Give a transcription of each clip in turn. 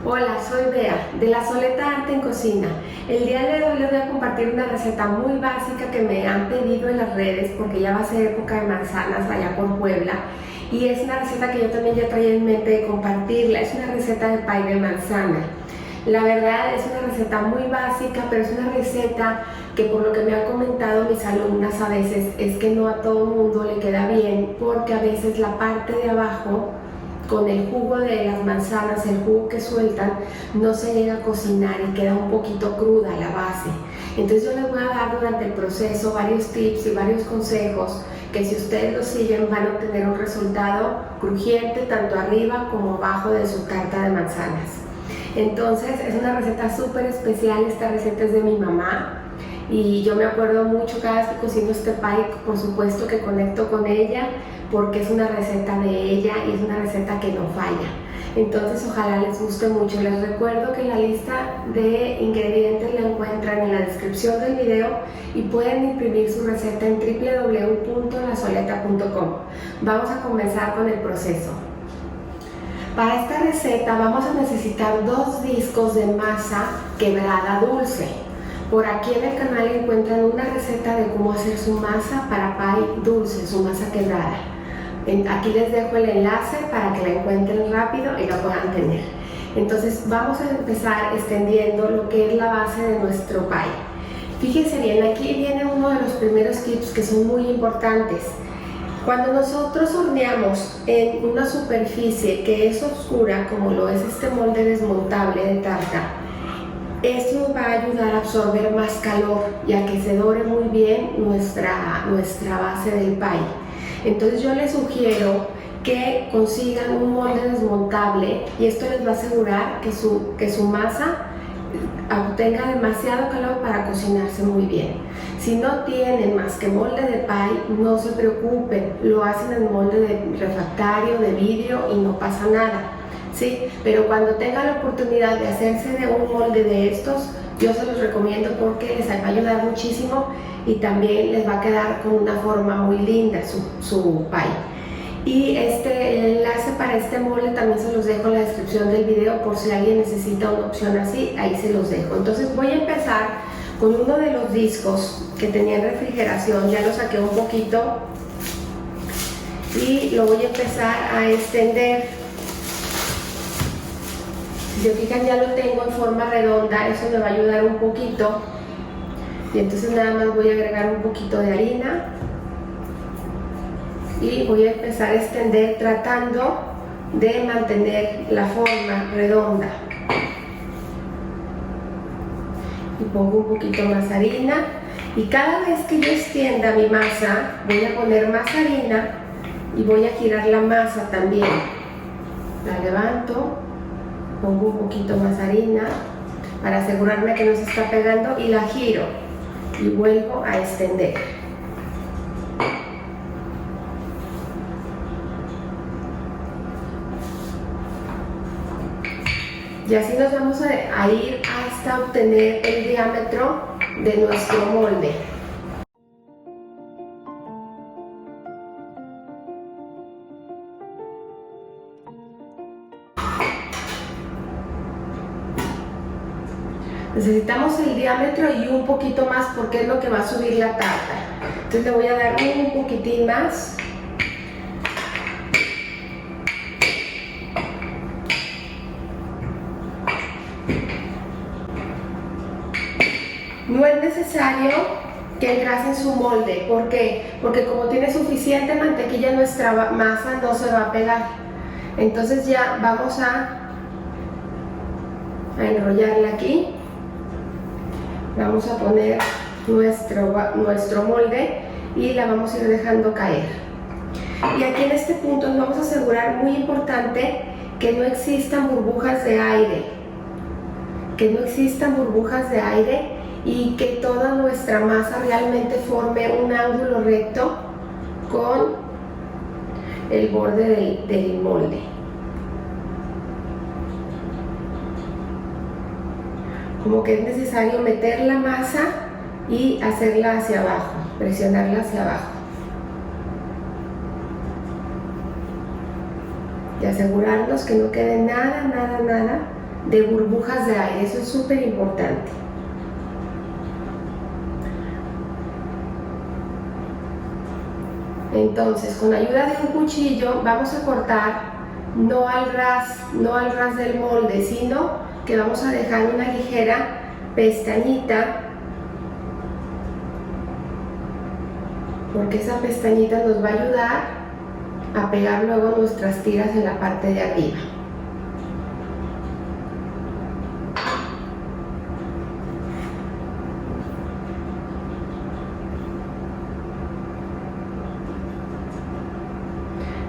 Hola, soy Bea, de La Soleta Arte en Cocina. El día de hoy les voy a compartir una receta muy básica que me han pedido en las redes porque ya va a ser época de manzanas allá por Puebla. Y es una receta que yo también ya traía en mente de compartirla. Es una receta de pay de manzana. La verdad es una receta muy básica, pero es una receta que por lo que me han comentado mis alumnas a veces es que no a todo el mundo le queda bien porque a veces la parte de abajo con el jugo de las manzanas, el jugo que sueltan, no se llega a cocinar y queda un poquito cruda la base. Entonces yo les voy a dar durante el proceso varios tips y varios consejos que si ustedes los siguen van a obtener un resultado crujiente tanto arriba como abajo de su tarta de manzanas. Entonces es una receta súper especial, esta receta es de mi mamá y yo me acuerdo mucho cada vez que cocino este pay, por supuesto que conecto con ella porque es una receta de ella y es una receta que no falla. Entonces ojalá les guste mucho. Les recuerdo que la lista de ingredientes la encuentran en la descripción del video y pueden imprimir su receta en www.lasoleta.com. Vamos a comenzar con el proceso. Para esta receta vamos a necesitar 2 discos de masa quebrada dulce. Por aquí en el canal encuentran una receta de cómo hacer su masa para pay dulce, su masa quebrada. Aquí les dejo el enlace para que la encuentren rápido y la puedan tener. Entonces vamos a empezar extendiendo lo que es la base de nuestro pay. Fíjense bien, aquí viene uno de los primeros tips que son muy importantes. Cuando nosotros horneamos en una superficie que es oscura, como lo es este molde desmontable de tarta, esto va a ayudar a absorber más calor y a que se dore muy bien nuestra base del pay. Entonces yo les sugiero que consigan un molde desmontable y esto les va a asegurar que su masa obtenga demasiado calor para cocinarse muy bien. Si no tienen más que molde de pay, no se preocupen, lo hacen en molde de refractario, de vidrio y no pasa nada. Sí, pero cuando tengan la oportunidad de hacerse de un molde de estos, yo se los recomiendo porque les va a ayudar muchísimo y también les va a quedar con una forma muy linda su pay. Y el enlace para este molde también se los dejo en la descripción del video por si alguien necesita una opción así, ahí se los dejo. Entonces voy a empezar con uno de los discos que tenía en refrigeración, ya lo saqué un poquito y lo voy a empezar a extender. Si se fijan ya lo tengo en forma redonda, eso me va a ayudar un poquito. Y entonces nada más voy a agregar un poquito de harina y voy a empezar a extender tratando de mantener la forma redonda. Y pongo un poquito más harina y cada vez que yo extienda mi masa voy a poner más harina y voy a girar la masa también. La levanto, pongo un poquito más harina para asegurarme que no se está pegando y la giro y vuelvo a extender. Y así nos vamos a ir hasta obtener el diámetro de nuestro molde. Necesitamos el diámetro y un poquito más porque es lo que va a subir la tarta. Entonces le voy a dar un poquitín más. No es necesario que engrasen su molde. ¿Por qué? Porque como tiene suficiente mantequilla nuestra masa no se va a pegar. Entonces ya vamos a enrollarla aquí. Vamos a poner nuestro molde y la vamos a ir dejando caer. Y aquí en este punto nos vamos a asegurar, muy importante, que no existan burbujas de aire. Que no existan burbujas de aire y que toda nuestra masa realmente forme un ángulo recto con el borde del molde. Como que es necesario meter la masa y hacerla hacia abajo, presionarla hacia abajo. Y asegurarnos que no quede nada de burbujas de aire. Eso es súper importante. Entonces, con ayuda de un cuchillo vamos a cortar no al ras del molde, sino que vamos a dejar una ligera pestañita, porque esa pestañita nos va a ayudar a pegar luego nuestras tiras en la parte de arriba.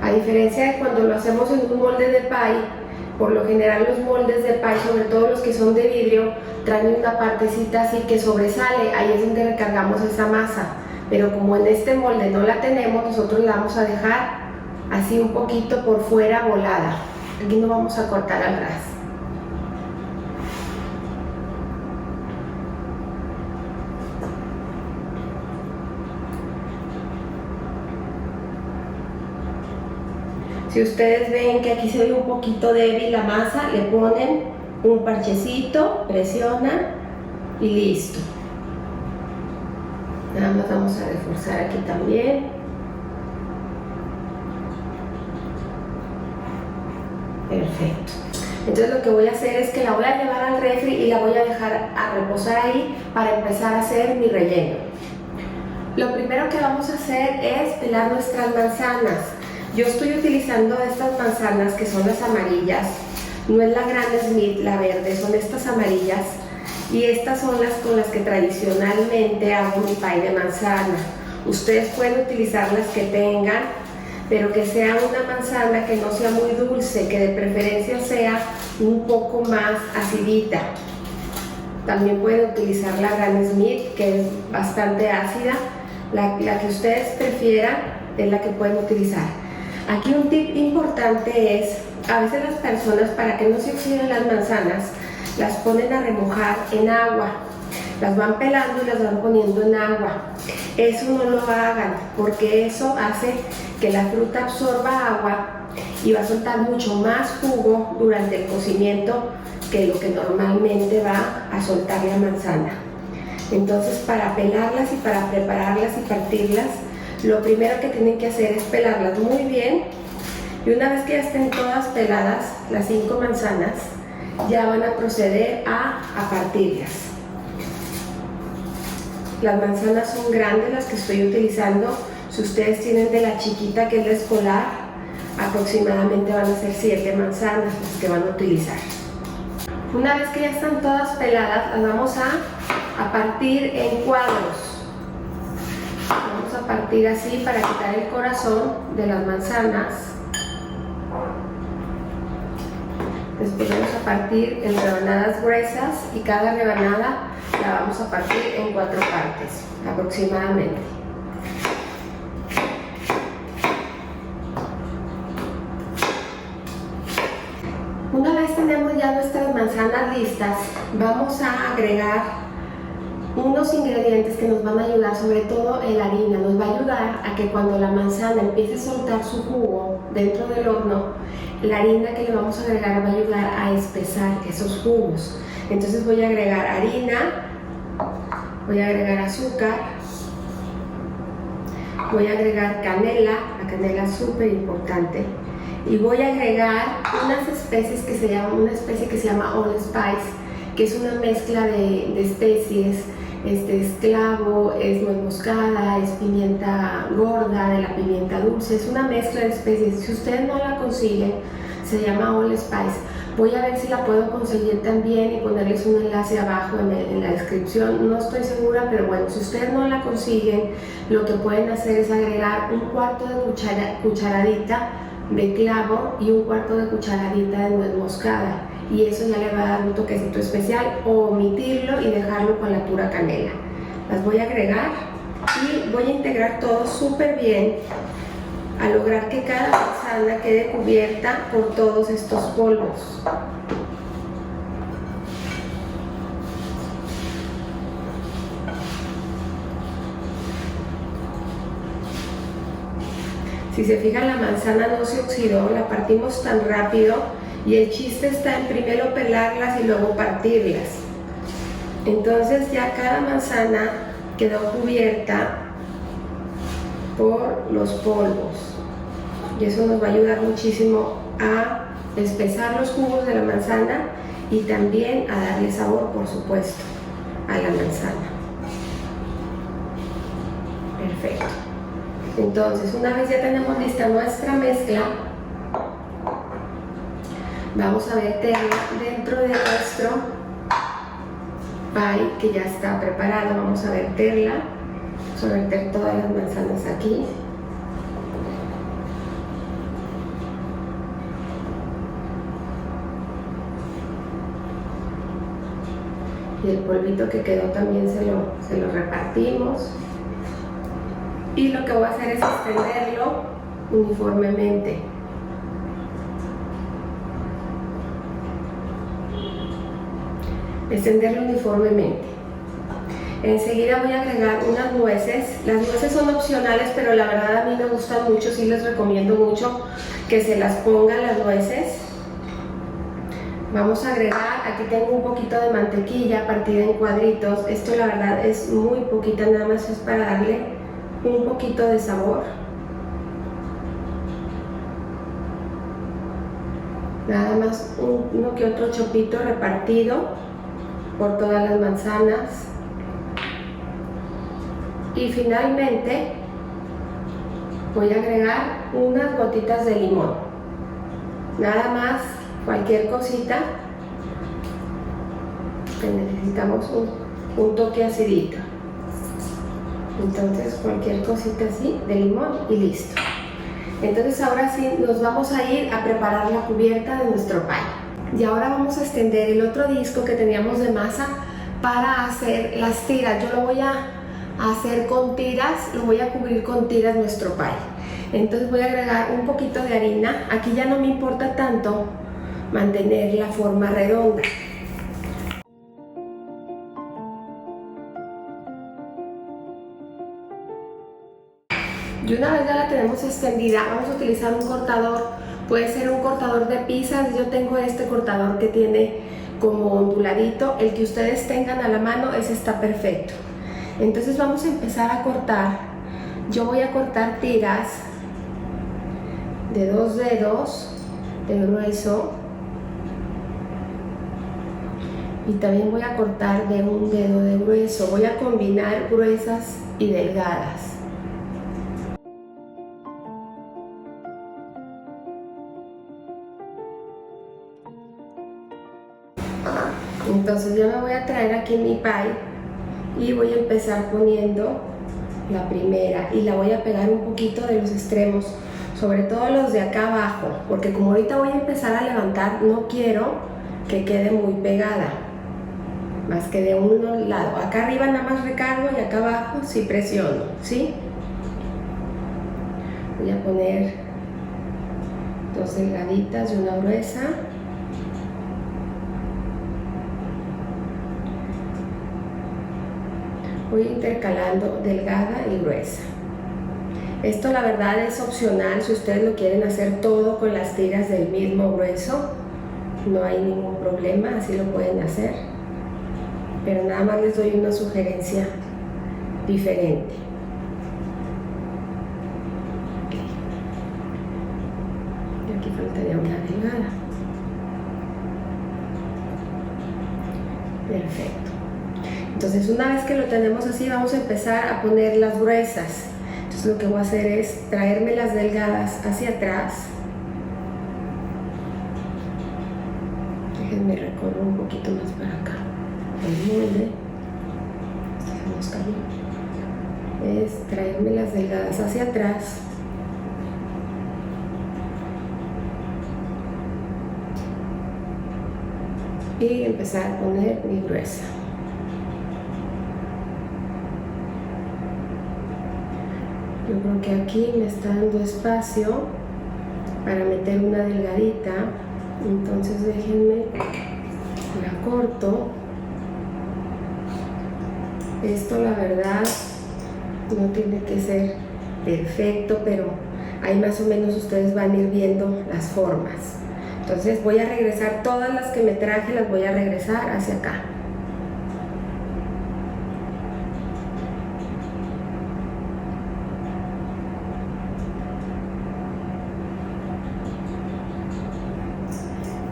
A diferencia de cuando lo hacemos en un molde de pie, por lo general los moldes de pie, sobre todo los que son de vidrio, traen una partecita así que sobresale, ahí es donde recargamos esa masa. Pero como en este molde no la tenemos, nosotros la vamos a dejar así un poquito por fuera volada. Aquí no vamos a cortar al ras. Si ustedes ven que aquí se ve un poquito débil la masa, le ponen un parchecito, presionan y listo. Nada más vamos a reforzar aquí también. Perfecto. Entonces lo que voy a hacer es que la voy a llevar al refri y la voy a dejar a reposar ahí para empezar a hacer mi relleno. Lo primero que vamos a hacer es pelar nuestras manzanas. Yo estoy utilizando estas manzanas que son las amarillas, no es la Granny Smith, la verde, son estas amarillas, y estas son las con las que tradicionalmente hago mi pie de manzana. Ustedes pueden utilizar las que tengan, pero que sea una manzana que no sea muy dulce, que de preferencia sea un poco más acidita. También pueden utilizar la Granny Smith, que es bastante ácida. La que ustedes prefieran es la que pueden utilizar. Aquí un tip importante es, a veces las personas, para que no se oxiden las manzanas, las ponen a remojar en agua. Las van pelando y las van poniendo en agua. Eso no lo hagan, porque eso hace que la fruta absorba agua y va a soltar mucho más jugo durante el cocimiento que lo que normalmente va a soltar la manzana. Entonces, para pelarlas y para prepararlas y partirlas, lo primero que tienen que hacer es pelarlas muy bien, y una vez que ya estén todas peladas, las 5 manzanas, ya van a proceder a partirlas. Las manzanas son grandes las que estoy utilizando. Si ustedes tienen de la chiquita, que es la escolar, aproximadamente van a ser 7 manzanas las que van a utilizar. Una vez que ya están todas peladas, las vamos a partir en cuadros. Vamos a partir así para quitar el corazón de las manzanas. Después vamos a partir en rebanadas gruesas y cada rebanada la vamos a partir en 4 partes aproximadamente. Una vez tenemos ya nuestras manzanas listas, vamos a agregar unos ingredientes que nos van a ayudar, sobre todo la harina, nos va a ayudar a que cuando la manzana empiece a soltar su jugo dentro del horno, la harina que le vamos a agregar va a ayudar a espesar esos jugos. Entonces voy a agregar harina, voy a agregar azúcar, voy a agregar canela, la canela es súper importante, y voy a agregar unas especies que se llaman, una especie que se llama allspice, que es una mezcla de especies. Es clavo, es nuez moscada, es pimienta gorda, de la pimienta dulce, es una mezcla de especies. Si ustedes no la consiguen, se llama allspice. Voy a ver si la puedo conseguir también y ponerles un enlace abajo en la descripción. No estoy segura, pero bueno, si ustedes no la consiguen, lo que pueden hacer es agregar un cuarto de cucharadita de clavo y un cuarto de cucharadita de nuez moscada, y eso ya le va a dar un toquecito especial, o omitirlo y dejarlo con la pura canela. Las voy a agregar y voy a integrar todo súper bien a lograr que cada manzana quede cubierta por todos estos polvos. Si se fijan, la manzana no se oxidó, la partimos tan rápido Y el chiste está en primero pelarlas y luego partirlas. Entonces ya cada manzana quedó cubierta por los polvos. Y eso nos va a ayudar muchísimo a espesar los jugos de la manzana y también a darle sabor, por supuesto, a la manzana. Perfecto. Entonces, una vez ya tenemos lista nuestra mezcla, vamos a verterla dentro de nuestro pie que ya está preparado. Vamos a verterla. Vamos a verter todas las manzanas aquí. Y el polvito que quedó también se lo repartimos. Y lo que voy a hacer es extenderlo uniformemente. Extenderlo uniformemente. Enseguida voy a agregar unas nueces. Las nueces son opcionales, pero la verdad a mí me gustan mucho, sí les recomiendo mucho que se las pongan las nueces. Vamos a agregar, aquí tengo un poquito de mantequilla partida en cuadritos. Esto la verdad es muy poquita, nada más es para darle un poquito de sabor. Nada más uno que otro chopito repartido por todas las manzanas. Y finalmente voy a agregar unas gotitas de limón. Nada más, cualquier cosita que necesitamos un toque acidito. Entonces cualquier cosita así de limón y listo. Entonces ahora sí nos vamos a ir a preparar la cubierta de nuestro pie. Y ahora vamos a extender el otro disco que teníamos de masa para hacer las tiras. Yo lo voy a hacer con tiras, lo voy a cubrir con tiras nuestro pie. Entonces voy a agregar un poquito de harina. Aquí ya no me importa tanto mantener la forma redonda. Y una vez ya la tenemos extendida, vamos a utilizar un cortador. Puede ser un cortador de pizzas. Yo tengo este cortador que tiene como onduladito. El que ustedes tengan a la mano, ese está perfecto. Entonces vamos a empezar a cortar. Yo voy a cortar tiras de 2 dedos de grueso. Y también voy a cortar de 1 dedo de grueso. Voy a combinar gruesas y delgadas. Entonces yo me voy a traer aquí mi pie y voy a empezar poniendo la primera y la voy a pegar un poquito de los extremos, sobre todo los de acá abajo, porque como ahorita voy a empezar a levantar, no quiero que quede muy pegada, más que de un lado. Acá arriba nada más recargo y acá abajo sí presiono, ¿sí? Voy a poner 2 delgaditas y una gruesa. Voy intercalando delgada y gruesa. Esto la verdad es opcional, si ustedes lo quieren hacer todo con las tiras del mismo grueso, no hay ningún problema, así lo pueden hacer. Pero nada más les doy una sugerencia diferente. Y aquí faltaría una delgada. Perfecto. Entonces una vez que lo tenemos así, vamos a empezar a poner las gruesas. Entonces lo que voy a hacer es traerme las delgadas hacia atrás. Déjenme recorrer un poquito más para acá. El molde. Es traerme las delgadas hacia atrás. Y empezar a poner mi gruesa. Yo creo que aquí me está dando espacio para meter una delgadita, entonces déjenme, la corto. Esto la verdad no tiene que ser perfecto, pero ahí más o menos ustedes van a ir viendo las formas. Entonces voy a regresar todas las que me traje, las voy a regresar hacia acá.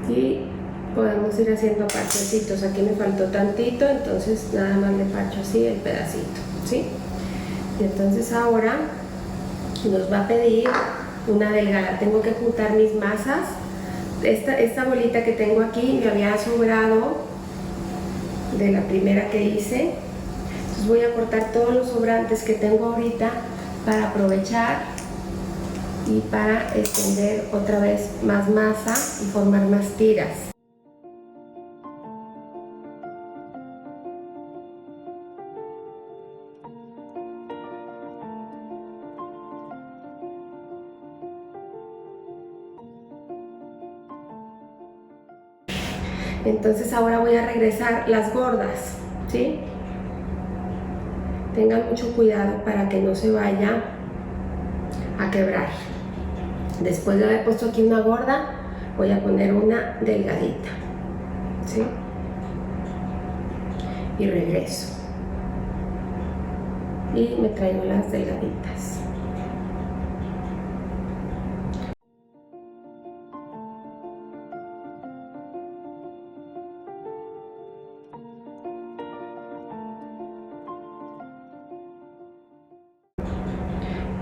Y podemos ir haciendo parchecitos. Aquí me faltó tantito, entonces nada más le parcho así el pedacito, ¿sí? Y entonces ahora nos va a pedir una delgada. Tengo que juntar mis masas. Esta bolita que tengo aquí me había sobrado de la primera que hice. Entonces voy a cortar todos los sobrantes que tengo ahorita para aprovechar y para extender otra vez más masa y formar más tiras. Entonces ahora voy a regresar las gordas, ¿sí? Tengan mucho cuidado para que no se vaya a quebrar. Después de haber puesto aquí una gorda, voy a poner una delgadita, ¿sí? Y regreso. Y me traigo las delgaditas.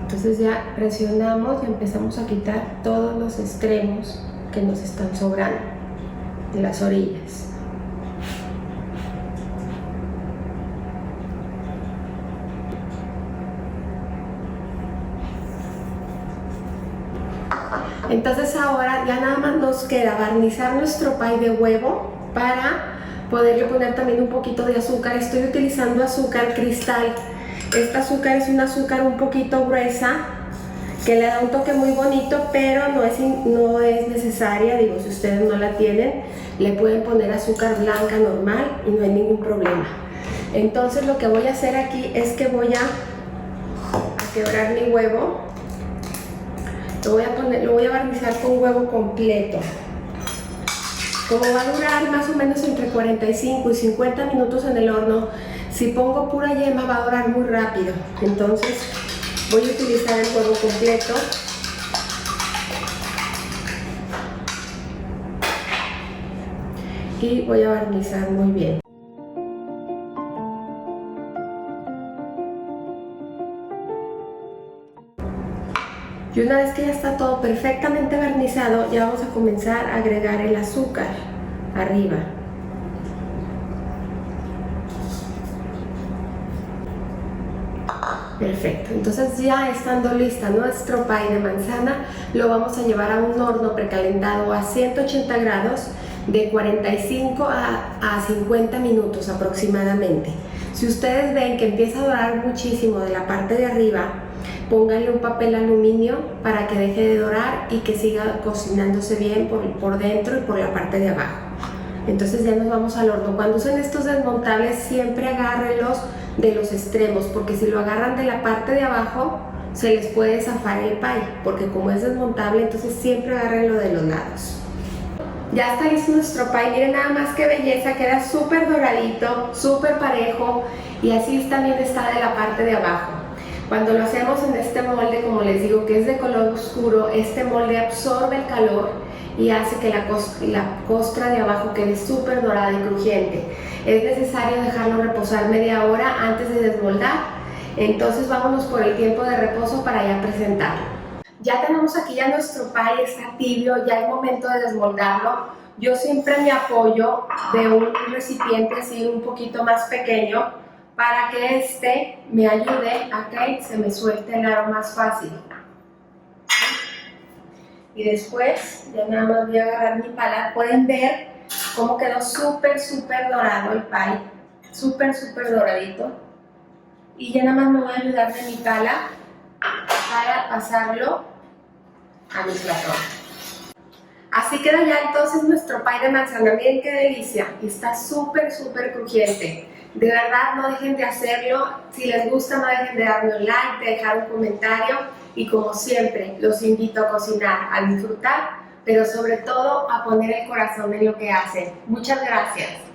Entonces ya presionamos y empezamos a quitar todos los extremos que nos están sobrando de las orillas. Entonces ahora ya nada más nos queda barnizar nuestro pie de huevo para poderle poner también un poquito de azúcar. Estoy utilizando azúcar cristal. Esta azúcar es un azúcar un poquito gruesa que le da un toque muy bonito, pero no es necesaria. Digo, si ustedes no la tienen, le pueden poner azúcar blanca normal y no hay ningún problema. Entonces lo que voy a hacer aquí es que voy a quebrar mi huevo. Lo voy a barnizar con huevo completo. Como va a durar más o menos entre 45 y 50 minutos en el horno, si pongo pura yema va a durar muy rápido. Entonces voy a utilizar el huevo completo. Y voy a barnizar muy bien. Y una vez que ya está todo perfectamente barnizado, ya vamos a comenzar a agregar el azúcar arriba. Perfecto, entonces ya estando lista nuestro pie de manzana, lo vamos a llevar a un horno precalentado a 180 grados de 45 a 50 minutos aproximadamente. Si ustedes ven que empieza a dorar muchísimo de la parte de arriba, pónganle un papel aluminio para que deje de dorar y que siga cocinándose bien por dentro y por la parte de abajo. Entonces ya nos vamos al horno. Cuando usen estos desmontables, siempre agárrenlos de los extremos, porque si lo agarran de la parte de abajo, se les puede zafar el pie, porque como es desmontable, entonces siempre agárrenlo de los lados. Ya está listo nuestro pie, miren nada más qué belleza, queda súper doradito, súper parejo, y así también está de la parte de abajo. Cuando lo hacemos en este molde, como les digo, que es de color oscuro, este molde absorbe el calor y hace que la costra de abajo quede súper dorada y crujiente. Es necesario dejarlo reposar media hora antes de desmoldar. Entonces vámonos por el tiempo de reposo para ya presentarlo. Ya tenemos aquí ya nuestro pie, está tibio, ya es momento de desmoldarlo. Yo siempre me apoyo de un recipiente así un poquito más pequeño para que este me ayude a que se me suelte el aro más fácil. Y después ya nada más voy a agarrar mi pala. Pueden ver cómo quedó súper dorado el pie, súper doradito. Y ya nada más me voy a ayudar de mi pala para pasarlo a mi platón. Así queda ya entonces nuestro pie de manzana. Miren qué delicia, está súper crujiente. De verdad no dejen de hacerlo. Si les gusta, no dejen de darme un like, de dejar un comentario. Y como siempre, los invito a cocinar, a disfrutar, pero sobre todo a poner el corazón en lo que hacen. Muchas gracias.